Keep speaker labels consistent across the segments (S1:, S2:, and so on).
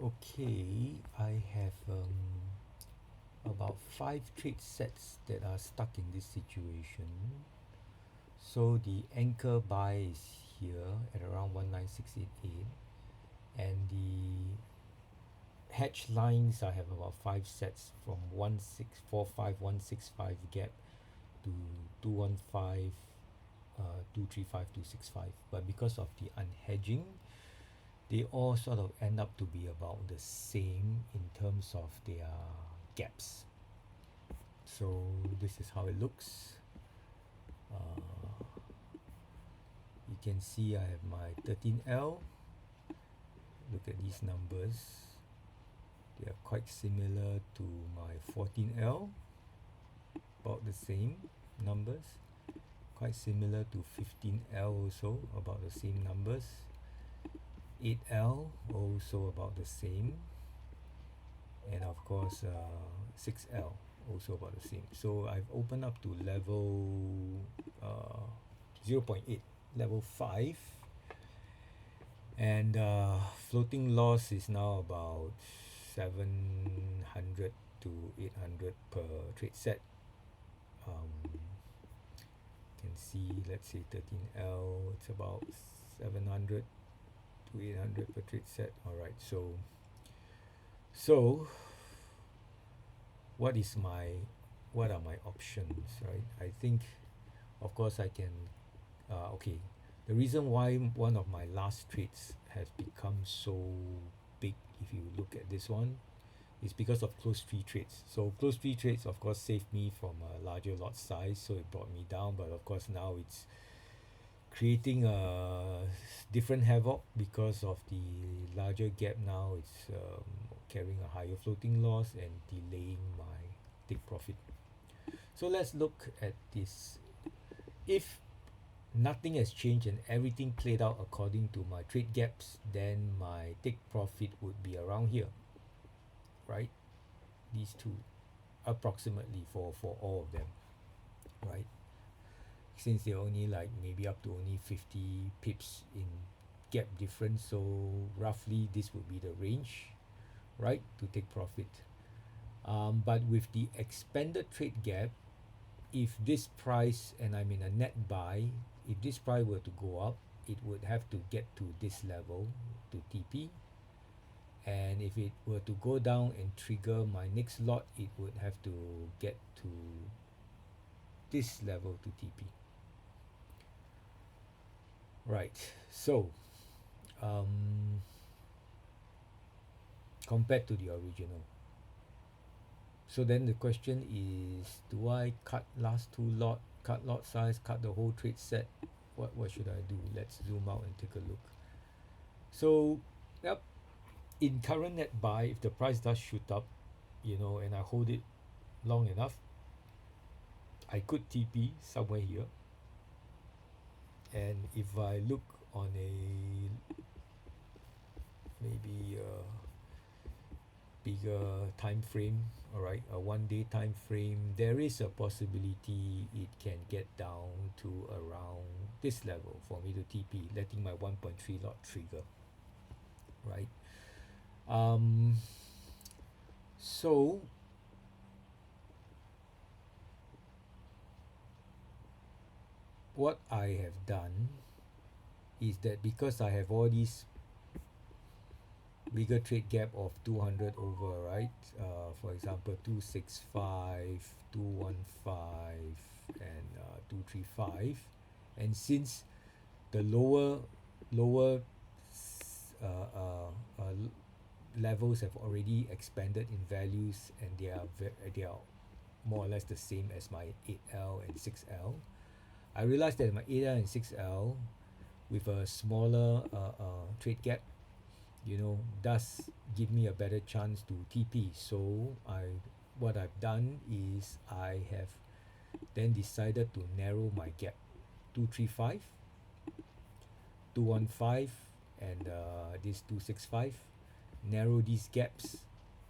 S1: Okay, I have about 5 trade sets that are stuck in this situation. So the anchor buy is here at around 19688, and the hedge lines I have about 5 sets from 1645 165 gap to 215 235 265. But because of the unhedging, they all sort of end up to be about the same in terms of their gaps. So this is how it looks. You can see I have my 13L. Look at these numbers. They are quite similar to my 14L. About the same numbers. Quite similar to 15L also, about the same numbers. 8L also about the same, and of course 6L also about the same. So I've opened up to level 0.8, level 5, and floating loss is now about 700 to 800 per trade set. Can see, let's say 13L, it's about 700 to 800 per trade set. All right, so what are my options, right? I think, of course, I can okay, the reason why one of my last trades has become so big, if you look at this one, is because of close free trades. So close free trades, of course, saved me from a larger lot size, so it brought me down. But of course now it's creating a different havoc because of the larger gap. Now it's carrying a higher floating loss and delaying my take profit. So let's look at this. If nothing has changed and everything played out according to my trade gaps, then my take profit would be around here, right? These two, approximately, for all of them, right? Since they're only like maybe up to only 50 pips in gap difference, so roughly this would be the range, right, to take profit. But with the expanded trade gap, if this price, and I'm in a net buy, if this price were to go up, it would have to get to this level to TP, and if it were to go down and trigger my next lot, it would have to get to this level to TP. Right, so compared to the original. So then the question is, do I cut last two lot, cut lot size, cut the whole trade set? What should I do? Let's zoom out and take a look. So, yep, in current net buy, if the price does shoot up, and I hold it long enough, I could TP somewhere here. And if I look on a maybe bigger time frame, all right, a 1 day time frame, there is a possibility it can get down to around this level for me to TP, letting my 1.3 lot trigger, right? So what I have done is that because I have all these bigger trade gap of 200 over, right? For example, 265, 215, and 235. And since the lower levels have already expanded in values, and they are more or less the same as my 8L and 6L, I realized that my 8L and 6L with a smaller trade gap, does give me a better chance to TP. So what I've done is I have then decided to narrow my gap, 235, 215, and this 265. Narrow these gaps,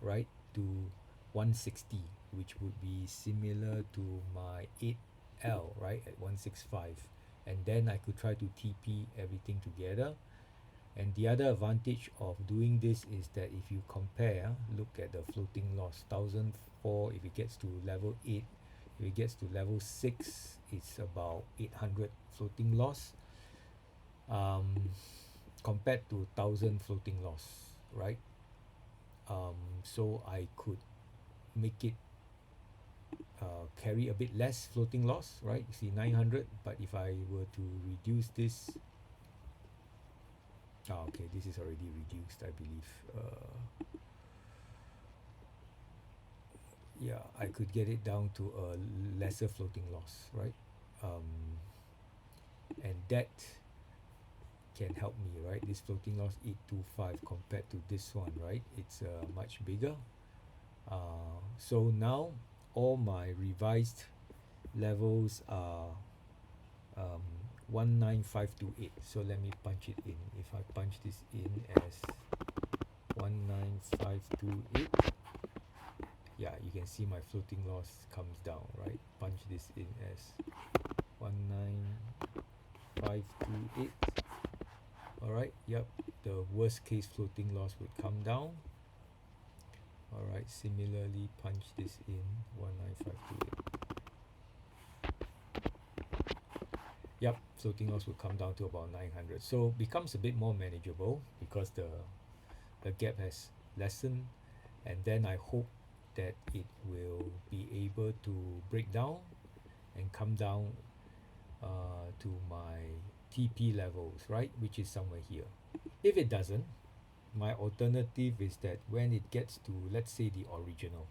S1: right, to 160, which would be similar to my 8L, right, at 165. And then I could try to TP everything together, And the other advantage of doing this is that if you compare, look at the floating loss, 1004. If it gets to level 8, if it gets to level 6, it's about 800 floating loss, compared to 1000 floating loss, right? So I could make it carry a bit less floating loss, right? You see 900, but if I were to reduce this, okay, this is already reduced, I believe. Yeah, I could get it down to a lesser floating loss, right? And that can help me, right? This floating loss 825 compared to this one, right? It's much bigger. So now all my revised levels are 19528. So let me punch it in. If I punch this in as 19528, yeah, you can see my floating loss comes down, right? Punch this in as 19528. All right, yep, the worst case floating loss would come down. All right, similarly punch this in 19528. Yep, floating loss will come down to about 900. So becomes a bit more manageable because the gap has lessened, and then I hope that it will be able to break down and come down to my TP levels, right, which is somewhere here. If it doesn't, my alternative is that when it gets to, let's say, the original,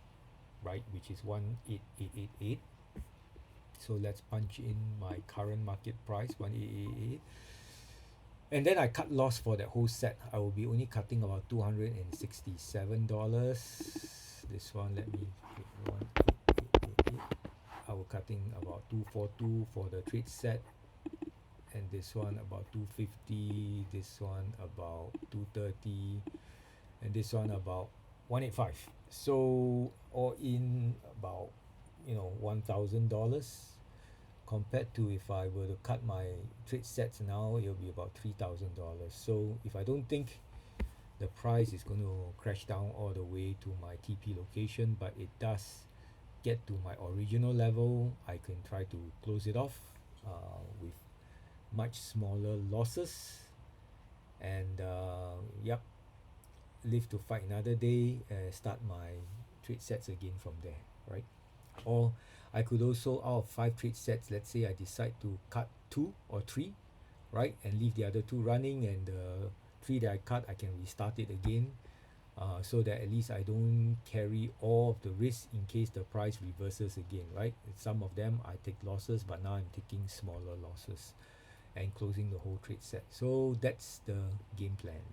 S1: right, which is 18888, so let's punch in my current market price 18888, and then I cut loss for that whole set. I will be only cutting about $267. This one, let me pick 18888. I will cutting about 242 for the trade set, and this one about 250, this one about 230, and this one about 185. So all in about, $1,000, compared to if I were to cut my trade sets now, it'll be about $3,000. So if I don't think the price is going to crash down all the way to my TP location, but it does get to my original level, I can try to close it off with much smaller losses, and yep, live to fight another day, start my trade sets again from there, right? Or I could also, out of 5 trade sets, let's say I decide to cut 2 or 3, right, and leave the other 2 running, and the 3 that I cut, I can restart it again, so that at least I don't carry all of the risk in case the price reverses again, right? Some of them I take losses, but now I'm taking smaller losses and closing the whole trade set. So that's the game plan.